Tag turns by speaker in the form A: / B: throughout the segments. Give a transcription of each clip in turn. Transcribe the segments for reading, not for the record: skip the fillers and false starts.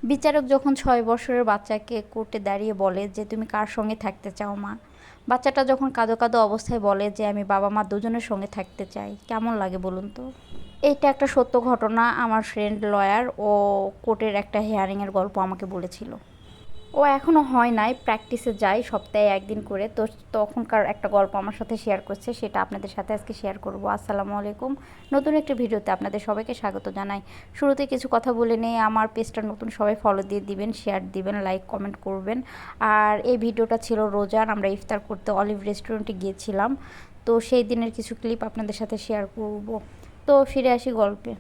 A: বিচারক যখন 6 বছরের বাচ্চাকে কোর্টে দাঁড়িয়ে বলে যে তুমি কার সঙ্গে থাকতে চাও মা, বাচ্চাটা যখন কাঁদো কাঁদো অবস্থায় বলে যে আমি বাবা মা দুজনের সঙ্গে থাকতে চাই, কেমন লাগে বলুন তো? এইটা একটা সত্য ঘটনা। আমার ফ্রেন্ড লয়ার ও কোর্টের একটা হিয়ারিংয়ের গল্প আমাকে বলেছিল। ও এখনও হয় নাই, প্র্যাকটিসে যায় সপ্তাহে একদিন করে। তো তখনকার একটা গল্প আমার সাথে শেয়ার করছে, সেটা আপনাদের সাথে আজকে শেয়ার করব। আসসালামু আলাইকুম, নতুন একটি ভিডিওতে আপনাদের সবাইকে স্বাগত জানাই। শুরুতে কিছু কথা বলে নিয়ে, আমার পেজটা নতুন, সবাই ফলো দিয়ে দিবেন, শেয়ার দিবেন, লাইক কমেন্ট করবেন। আর এই ভিডিওটা ছিল রোজার, আমরা ইফতার করতে অলিভ রেস্টুরেন্টে গিয়েছিলাম। তো সেই দিনের কিছু ক্লিপ আপনাদের সাথে শেয়ার করব। তো ফিরে আসি গল্পে।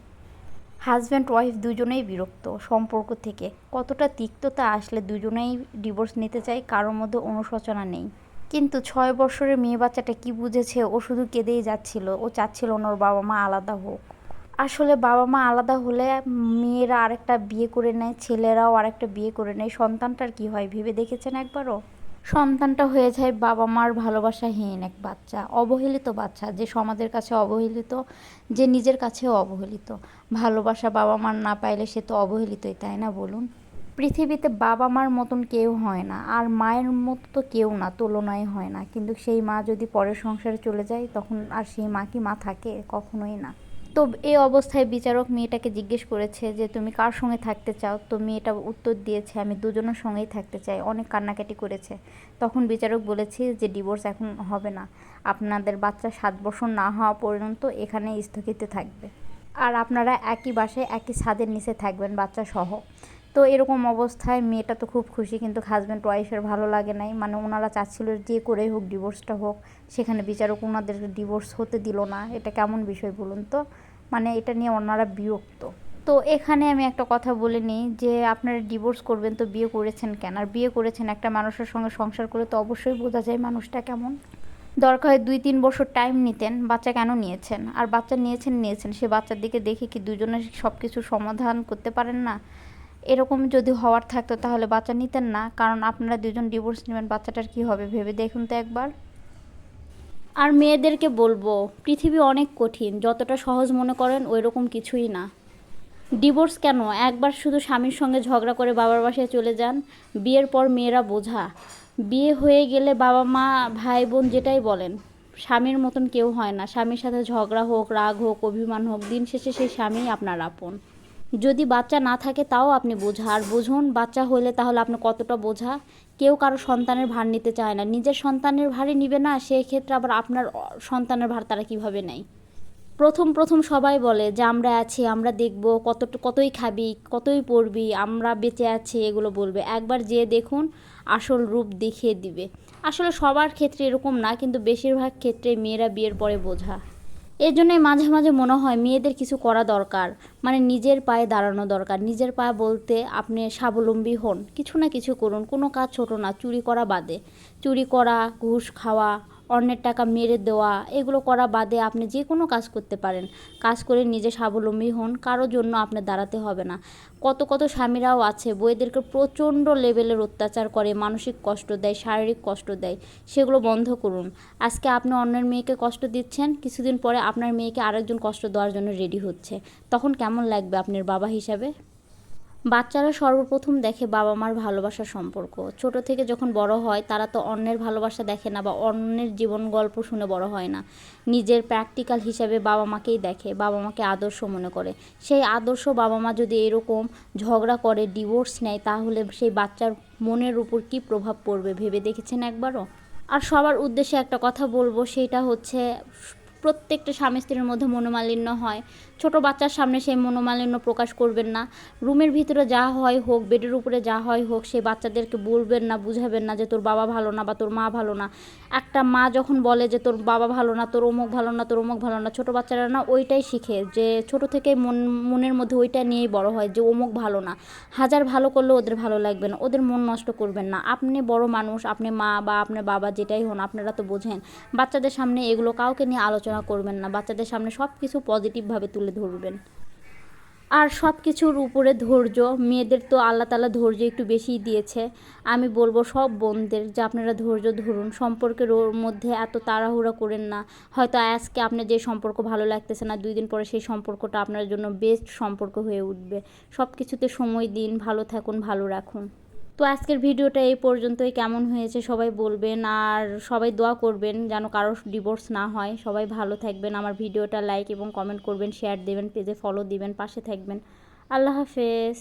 A: হাজব্যান্ড ওয়াইফ দুজনেই বিরক্ত সম্পর্ক থেকে। কতটা তিক্ততা আসলে দুজনেই ডিভোর্স নিতে চায়, কারোর মধ্যে অনুশোচনা নেই। কিন্তু 6 বছরের মেয়ে বাচ্চাটা কি বুঝেছে? ও শুধু কেঁদেই যাচ্ছিল। ও চাচ্ছিল না ওর বাবা মা আলাদা হোক। আসলে বাবা মা আলাদা হলে মেয়েরা আরেকটা বিয়ে করে নেয়, ছেলেরাও আরেকটা বিয়ে করে নেয়, সন্তানটার কি হয় ভেবে দেখেছেন একবারও? সন্তানটা হয়ে যায় বাবা মার ভালোবাসাহীন এক বাচ্চা, অবহেলিত বাচ্চা, যে সমাজের কাছে অবহেলিত, যে নিজের কাছেও অবহেলিত। ভালোবাসা বাবা মার না পাইলে সে তো অবহেলিতই, তাই না বলুন? পৃথিবীতে বাবা মার মতন কেউ হয় না, আর মায়ের মতো তো কেউ না, তুলনায় হয় না। কিন্তু সেই মা যদি পরের সংসারে চলে যায়, তখন আর সেই মা কি মা থাকে? কখনোই না। তো এই অবস্থায় বিচারক মেয়েটাকে জিজ্ঞেস করেছে যে তুমি কার সঙ্গে থাকতে চাও? তো মেয়েটা উত্তর দিয়েছে আমি দুজনের সঙ্গেই থাকতে চাই। অনেক কান্নাকাটি করেছে। তখন বিচারক বলেছে যে ডিভোর্স এখন হবে না, আপনাদের বাচ্চা 7 বছর না হওয়া পর্যন্ত এখানে স্থগিত থাকবে, আর আপনারা একই বাসায় একই ছাদের নিচে থাকবেন বাচ্চা সহ। তো এরকম অবস্থায় মেয়েটা তো খুব খুশি, কিন্তু হাজব্যান্ড ওয়াইফের ভালো লাগে নাই। মানে ওনারা চাচ্ছিল যে করেই হোক ডিভোর্সটা হোক, সেখানে বিচারক ওনাদের ডিভোর্স হতে দিল না। এটা কেমন বিষয় বলুন তো? মানে এটা নিয়ে ওনারা বিরক্ত। তো এখানে আমি একটা কথা বলে নিই যে আপনারা ডিভোর্স করবেন তো বিয়ে করেছেন কেন? আর বিয়ে করেছেন একটা মানুষের সঙ্গে সংসার করে, তো অবশ্যই বোঝা যায় মানুষটা কেমন। দরকার হয় 2-3 বছর টাইম নিতেন, বাচ্চা কেন নিয়েছেন? আর বাচ্চা নিয়েছেন, সে বাচ্চার দিকে দেখে কি দুজনে সব কিছু সমাধান করতে পারেন না? এরকম যদি হওয়ার থাকতো তাহলে বাচ্চা নিতেন না। কারণ আপনারা দুজন ডিভোর্স নেবেন, বাচ্চাটার কি হবে ভেবে দেখুন তো একবার। আর মেয়েদেরকে বলবো, পৃথিবী অনেক কঠিন, যতটা সহজ মনে করেন ওই রকম কিছুই না। ডিভোর্স কেন? একবার শুধু স্বামীর সঙ্গে ঝগড়া করে বাবার বাসায় চলে যান। বিয়ের পর মেয়েরা বোঝা। বিয়ে হয়ে গেলে বাবা মা ভাই বোন যেটাই বলেন, স্বামীর মতন কেউ হয় না। স্বামীর সাথে ঝগড়া হোক, রাগ হোক, অভিমান হোক, দিন শেষে সেই স্বামীই আপনার আপন। যদি বাচ্চা না থাকে তাও আপনি বোঝা, আর বুঝুন বাচ্চা হলে তাহলে আপনি কতটা বোঝা। কেউ কারো সন্তানের ভার নিতে চায় না, নিজের সন্তানের ভারই নিবে না, সেই ক্ষেত্রে আবার আপনার সন্তানের ভার তারা কীভাবে নেয়? প্রথম প্রথম সবাই বলে যে আমরা আছি, আমরা দেখব, কতই খাবি, কতই পড়বি, আমরা বেঁচে আছি, এগুলো বলবে। একবার যেয়ে দেখুন, আসল রূপ দেখিয়ে দিবে। আসলে সবার ক্ষেত্রে এরকম না, কিন্তু বেশিরভাগ ক্ষেত্রে মেয়েরা বিয়ের পরে বোঝা। এর জন্যই মাঝে মাঝে মনে হয় মেয়েদের কিছু করা দরকার। মানে নিজের পায়ে দাঁড়ানো দরকার। নিজের পায়ে বলতে আপনি স্বাবলম্বী হন, কিছু না কিছু করুন। কোনো কাজ ছোট না, চুরি করা বাদে। চুরি করা, ঘুষ খাওয়া, অন্যের টাকা মেরে দেওয়া, এগুলো করা বাদে আপনি যে কোনো কাজ করতে পারেন। কাজ করে নিজে স্বাবলম্বী হন, কারোর জন্য আপনার দাঁড়াতে হবে না। কত কত স্বামীরাও আছে বউদেরকে প্রচণ্ড লেভেলের অত্যাচার করে, মানসিক কষ্ট দেয়, শারীরিক কষ্ট দেয়। সেগুলো বন্ধ করুন। আজকে আপনি অন্যের মেয়েকে কষ্ট দিচ্ছেন, কিছুদিন পরে আপনার মেয়েকে আরেকজন কষ্ট দেওয়ার জন্য রেডি হচ্ছে। তখন কেমন লাগবে আপনার বাবা হিসাবে? বাচ্চারা সর্বপ্রথম দেখে বাবা মার ভালোবাসার সম্পর্ক। ছোট থেকে যখন বড় হয় তারা তো অন্যের ভালোবাসা দেখে না, বা অন্যের জীবন গল্প শুনে বড় হয় না। নিজের প্র্যাকটিক্যাল হিসাবে বাবা মাকেই দেখে, বাবা মাকে আদর্শ মনে করে। সেই আদর্শ বাবা মা যদি এরকম ঝগড়া করে, ডিভোর্স নেয়, তাহলে সেই বাচ্চার মনের উপর কী প্রভাব পড়বে ভেবে দেখেছেন একবারও? আর সবার উদ্দেশ্যে একটা কথা বলবো, সেটা হচ্ছে প্রত্যেকটা স্বামী স্ত্রীর মধ্যে মনোমালিন্য হয়। ছোট বাচ্চার সামনে সেই মনোমালিন্য প্রকাশ করবেন না। রুমের ভিতরে যা হয় হোক, বেডের উপরে যা হয় হোক, সেই বাচ্চাদেরকে বলবেন না, বুঝাবেন না যে তোর বাবা ভালো না বা তোর মা ভালো না। একটা মা যখন বলে যে তোর বাবা ভালো না, তোর অমুক ভালো না, তোর অমুক ভালো না, ছোট বাচ্চারা না ওইটাই শিখে, যে ছোট থেকে মনের মধ্যে ওইটা নিয়েই বড় হয় যে অমুক ভালো না। হাজার ভালো করলেও ওদের ভালো লাগবে না, ওদের মন নষ্ট করবেন না। আপনি বড় মানুষ, আপনি মা বা আপনার বাবা যেটাই হন, আপনারা তো বোঝেন। বাচ্চাদের সামনে এগুলো কাউকে নিয়ে আলোচনা করবেন না, বাচ্চাদের সামনে সব কিছু পজিটিভভাবে তুলে ধরবেন। আর সব কিছুর উপরে ধৈর্য, মেয়েদের তো আল্লাহ তাআলা ধৈর্য একটু বেশিই দিয়েছে। আমি বলবো সব বোনদের যে আপনারা ধৈর্য ধরুন, সম্পর্কের ওর মধ্যে এত তাড়াহুড়া করেন না। হয়তো আজকে আপনার যে সম্পর্ক ভালো লাগতেছে না, 2 দিন পরে সেই সম্পর্কটা আপনার জন্য বেস্ট সম্পর্ক হয়ে উঠবে। সব কিছুতে সময় দিন, ভালো থাকুন, ভালো রাখুন। তো আজকের ভিডিওটা এই পর্যন্তই। কেমন হয়েছে সবাই বলবেন, আর সবাই দোয়া করবেন যেন কারোর ডিভোর্স না হয়। সবাই ভালো থাকবেন। আমার ভিডিওটা লাইক এবং কমেন্ট করবেন, শেয়ার দেবেন, পেজে ফলো দিবেন, পাশে থাকবেন। আল্লাহ হাফেজ।